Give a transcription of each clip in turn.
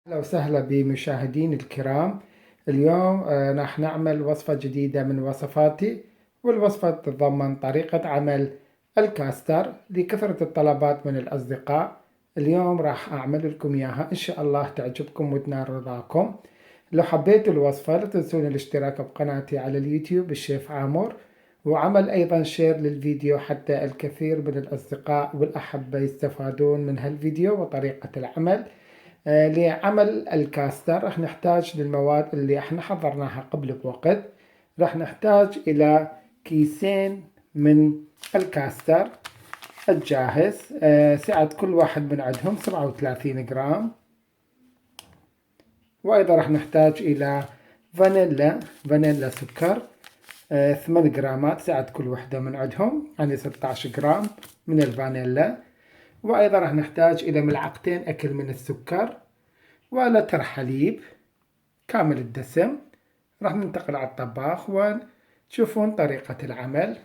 أهلا وسهلا بمشاهدين الكرام. اليوم راح نعمل وصفة جديدة من وصفاتي، والوصفة تتضمن طريقة عمل الكاستر لكثرة الطلبات من الأصدقاء. اليوم راح أعمل لكم إياها إن شاء الله تعجبكم وتنال رضاكم. لو حبيتوا الوصفة لا تنسون الاشتراك بقناتي على اليوتيوب الشيف عامر، وعمل أيضا شير للفيديو حتى الكثير من الأصدقاء والأحبة يستفادون من هالفيديو وطريقة العمل. لعمل الكاستر راح نحتاج للمواد اللي احنا حضرناها قبل بوقت. راح نحتاج إلى كيسين من الكاستر الجاهز، سعة كل واحد من عندهم 37 جرام. وأيضا راح نحتاج إلى فانيلا سكر 8 جرامات، سعة كل وحدة من عندهم يعني 16 جرام من الفانيلا. وأيضا راح نحتاج إلى ملعقتين أكل من السكر ولتر حليب كامل الدسم. راح ننتقل على الطباخ وتشوفون طريقة العمل.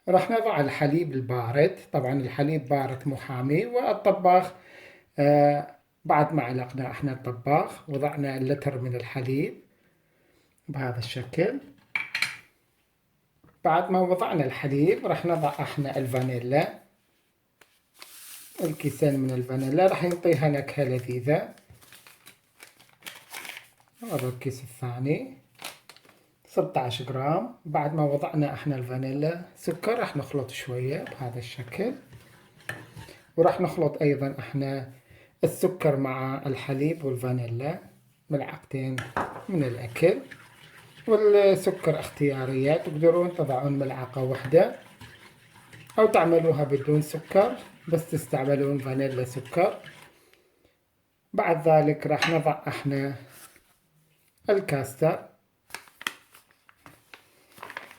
راح نضع الحليب البارد، طبعا الحليب بارد مو حامي، والطباخ بعد ما علقنا احنا الطباخ وضعنا اللتر من الحليب بهذا الشكل. بعد ما وضعنا الحليب راح نضع احنا الفانيلا، الكيسين من الفانيلا راح ينطيها نكهة لذيذة. هذا الكيس الثاني 16 جرام. بعد ما وضعنا احنا الفانيلا سكر راح نخلط شوية بهذا الشكل، وراح نخلط ايضا احنا السكر مع الحليب والفانيلا ملعقتين من الاكل. والسكر اختيارية، تقدرون تضعون ملعقة واحدة او تعملوها بدون سكر بس تستعملون فانيلا سكر. بعد ذلك راح نضع احنا الكاستر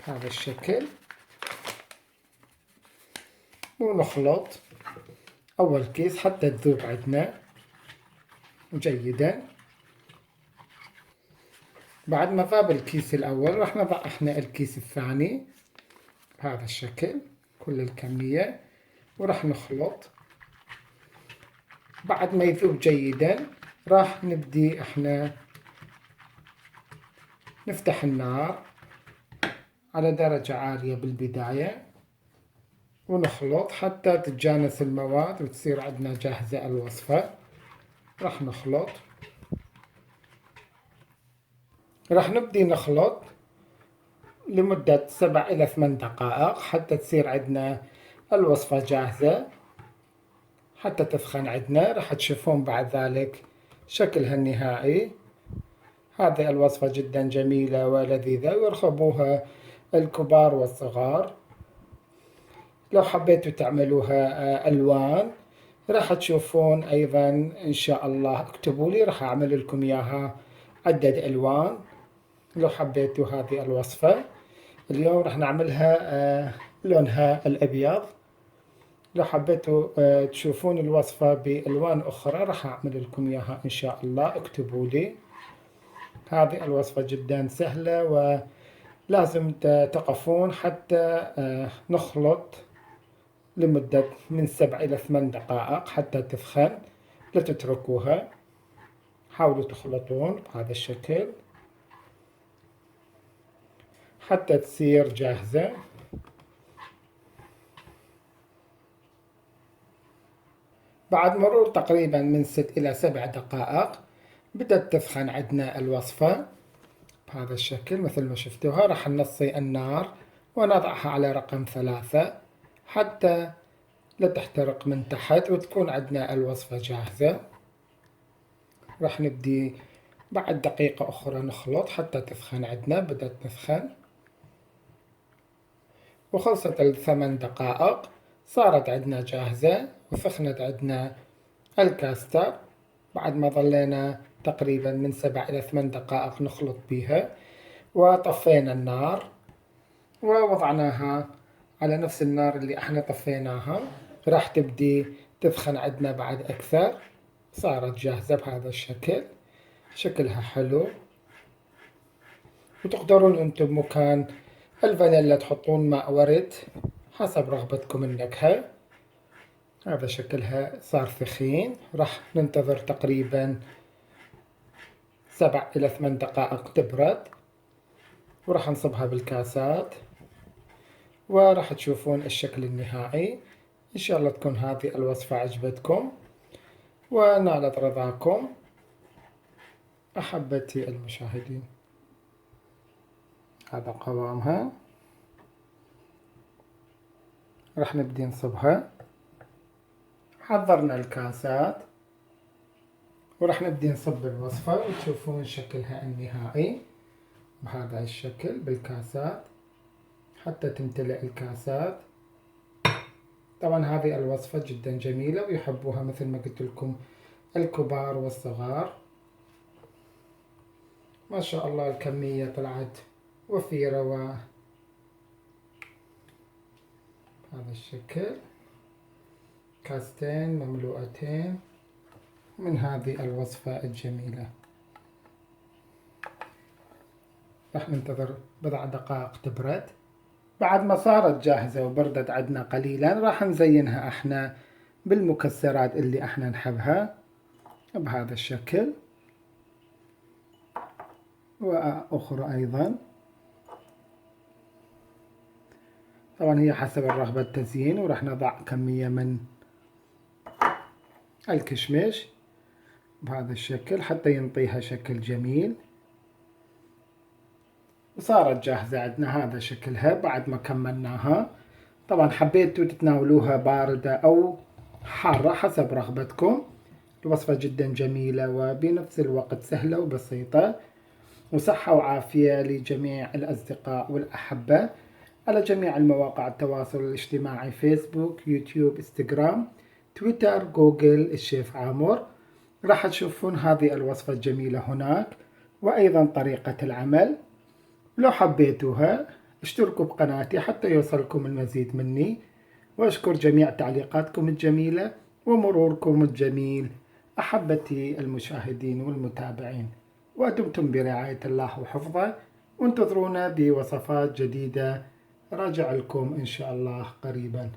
بهذا الشكل ونخلط أول كيس حتى تذوب عندنا جيدا. بعد ما ذاب الكيس الأول راح نضع احنا الكيس الثاني بهذا الشكل كل الكمية وراح نخلط. بعد ما يذوب جيدا راح نبدي احنا نفتح النار على درجة عالية بالبداية ونخلط حتى تتجانس المواد وتصير عندنا جاهزة الوصفة. راح نخلط، راح نبدي نخلط لمدة 7 إلى 8 دقائق حتى تصير عندنا الوصفة جاهزة، حتى تثخن عندنا. راح تشوفون بعد ذلك شكلها النهائي. هذه الوصفة جدا جميلة ولذيذة ويرغبوها الكبار والصغار. لو حبيتوا تعملوها ألوان راح تشوفون أيضا إن شاء الله، اكتبوا لي راح أعمل لكم إياها عدد ألوان لو حبيتوا هذه الوصفة. اليوم راح نعملها لونها الأبيض. لو حبيتوا تشوفون الوصفة بألوان أخرى راح أعمل لكم إياها إن شاء الله، اكتبوا لي. هذه الوصفة جدا سهلة ولازم تقفون حتى نخلط لمدة من 7 إلى 8 دقائق حتى تثخن، لا تتركوها. حاولوا تخلطون بهذا الشكل حتى تصير جاهزة. بعد مرور تقريبا من 6 إلى 7 دقائق بدأت تثخن عندنا الوصفة بهذا الشكل مثل ما شفتوها. راح ننصي النار ونضعها على رقم 3 حتى لا تحترق من تحت وتكون عندنا الوصفة جاهزة. راح نبدي بعد دقيقة أخرى نخلط حتى تثخن عندنا. بدأت تثخن وخلصت ال8 دقائق صارت عندنا جاهزة وثخنت عندنا الكاستر. بعد ما ظلينا تقريبا من 7 إلى 8 دقائق نخلط بها وطفينا النار ووضعناها على نفس النار اللي احنا طفيناها. راح تبدي تثخن عندنا بعد أكثر. صارت جاهزة بهذا الشكل، شكلها حلو. وتقدرون انتم بمكان الفانيلا تحطون ماء ورد حسب رغبتكم النكهة. هذا شكلها صار ثخين. راح ننتظر تقريبا 7 إلى 8 دقائق تبرد، وراح نصبها بالكاسات وراح تشوفون الشكل النهائي. إن شاء الله تكون هذه الوصفة عجبتكم ونالت رضاكم أحبتي المشاهدين. هذا قوامها، راح نبدي نصبها. حضرنا الكاسات وراح نبدي نصب الوصفة وتشوفون شكلها النهائي بهذا الشكل بالكاسات حتى تمتلئ الكاسات. طبعا هذه الوصفة جدا جميلة ويحبوها مثل ما قلت لكم الكبار والصغار. ما شاء الله الكمية طلعت وفيرة هذا الشكل، كاستين مملوءتين من هذه الوصفة الجميلة. راح ننتظر بضع دقائق تبرد. بعد ما صارت جاهزة وبردت عندنا قليلا راح نزينها احنا بالمكسرات اللي احنا نحبها بهذا الشكل، وأخرى أيضا. طبعا هي حسب الرغبة التزيين، وراح نضع كمية من الكشمش بهذا الشكل حتى ينطيها شكل جميل. وصارت جاهزة عندنا هذا شكلها بعد ما كملناها. طبعا حبيتوا تتناولوها باردة أو حارة حسب رغبتكم. الوصفة جدا جميلة وبنفس الوقت سهلة وبسيطة، وصحة وعافية لجميع الأصدقاء والأحبة على جميع المواقع التواصل الاجتماعي: فيسبوك، يوتيوب، انستغرام، تويتر، جوجل، الشيف عامر. راح تشوفون هذه الوصفة الجميلة هناك وأيضا طريقة العمل. لو حبيتوها اشتركوا بقناتي حتى يوصلكم المزيد مني، وأشكر جميع تعليقاتكم الجميلة ومروركم الجميل أحبتي المشاهدين والمتابعين، ودمتم برعاية الله وحفظه، وانتظرونا بوصفات جديدة راجع لكم إن شاء الله قريبا.